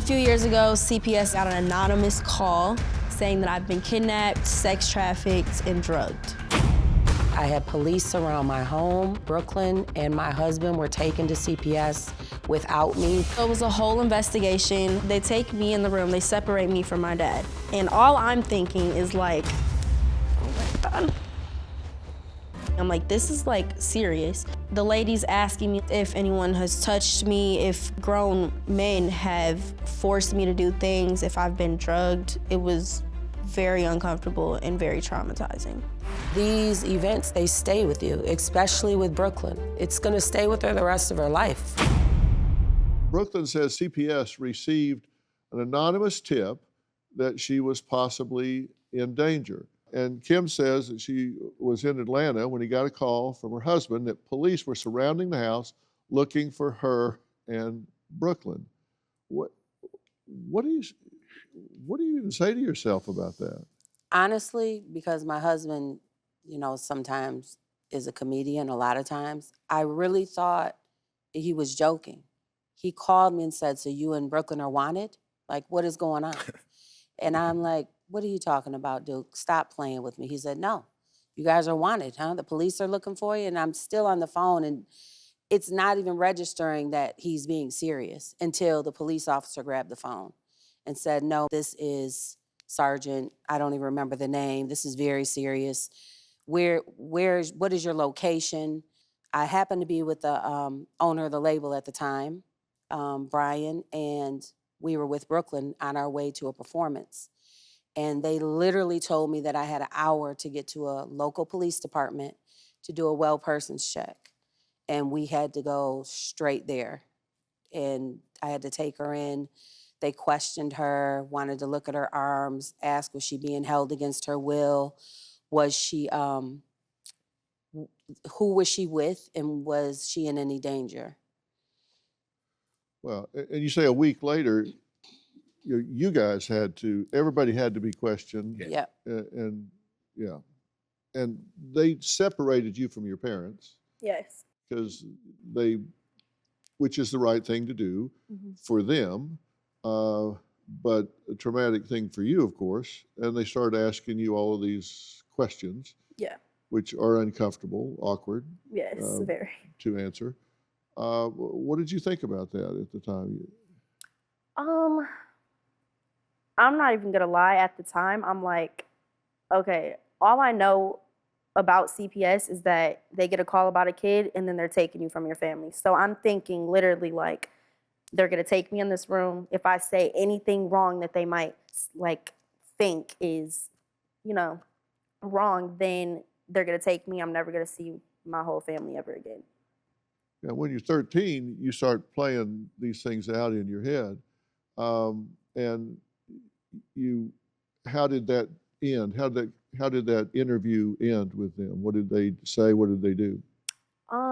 few years ago, CPS got an anonymous call saying that I've been kidnapped, sex trafficked, and drugged. I had police around my home. Brooklyn and my husband were taken to CPS without me. It was a whole investigation. They take me in the room, they separate me from my dad. And all I'm thinking is like, oh my God. I'm like, this is like serious. The lady's asking me if anyone has touched me, if grown men have forced me to do things, if I've been drugged. It was very uncomfortable and very traumatizing. These events, they stay with you, especially with Brooklyn. It's gonna stay with her the rest of her life. Brooklyn says CPS received an anonymous tip that she was possibly in danger. And Kim says that she was in Atlanta when he got a call from her husband that police were surrounding the house looking for her and Brooklyn. What do you even say to yourself about that? Honestly, because my husband, you know, sometimes is a comedian, a lot of times, I really thought he was joking. He called me and said, so you and Brooklyn are wanted? Like, what is going on? And I'm like, what are you talking about, Duke? Stop playing with me. He said, no, you guys are wanted, huh? The police are looking for you. And I'm still on the phone, and it's not even registering that he's being serious until the police officer grabbed the phone and said, no, this is Sergeant, I don't even remember the name. This is very serious. What is your location? I happened to be with the owner of the label at the time, Brian, and we were with Brooklyn on our way to a performance. And they literally told me that I had an hour to get to a local police department to do a well persons check. And we had to go straight there. And I had to take her in. They questioned her, wanted to look at her arms, asked was she being held against her will? Was she, who was she with, and was she in any danger? Well, and you say a week later, you guys everybody had to be questioned. Yeah. And yeah. And they separated you from your parents. Yes. Because which is the right thing to do for them, but a traumatic thing for you, of course. And they started asking you all of these questions. Yeah. Which are uncomfortable, awkward. Yes, very. To answer. What did you think about that at the time? I'm not even gonna lie, at the time, I'm like, okay, all I know about CPS is that they get a call about a kid and then they're taking you from your family. So I'm thinking literally like, they're gonna take me in this room. If I say anything wrong that they might like think is, you know, wrong, then they're gonna take me. I'm never gonna see my whole family ever again. Yeah, when you're 13, you start playing these things out in your head. And how did that end? How did that interview end with them? What did they say? What did they do?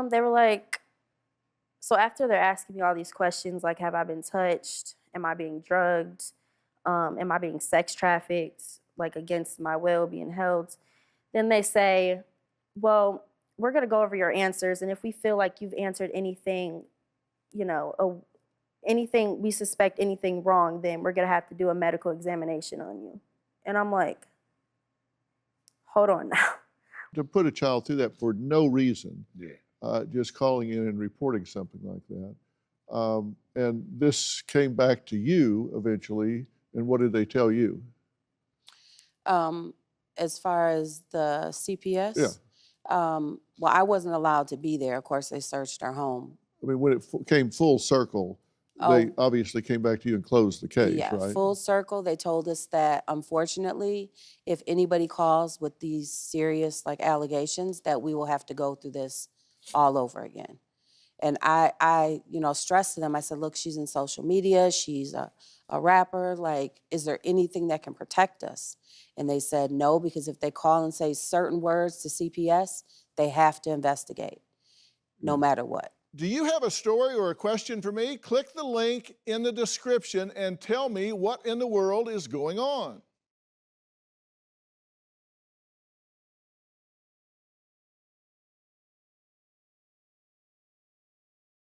They were like, so after they're asking me all these questions, like, have I been touched? Am I being drugged? Am I being sex trafficked? Like, against my will, being held? Then they say, well, we're gonna go over your answers, and if we feel like you've answered anything, you know, we suspect anything wrong, then we're gonna have to do a medical examination on you. And I'm like, hold on now. To put a child through that for no reason, just calling in and reporting something like that. And this came back to you eventually, and what did they tell you? As far as the CPS? Yeah. Well, I wasn't allowed to be there. Of course, they searched our home. I mean, when it came full circle, they obviously came back to you and closed the case, yeah, right? Full circle. They told us that, unfortunately, if anybody calls with these serious like allegations, that we will have to go through this all over again. And I stressed to them, I said, look, she's in social media, she's a rapper, like, is there anything that can protect us? And they said no, because if they call and say certain words to CPS, they have to investigate, no matter what. Do you have a story or a question for me? Click the link in the description and tell me what in the world is going on.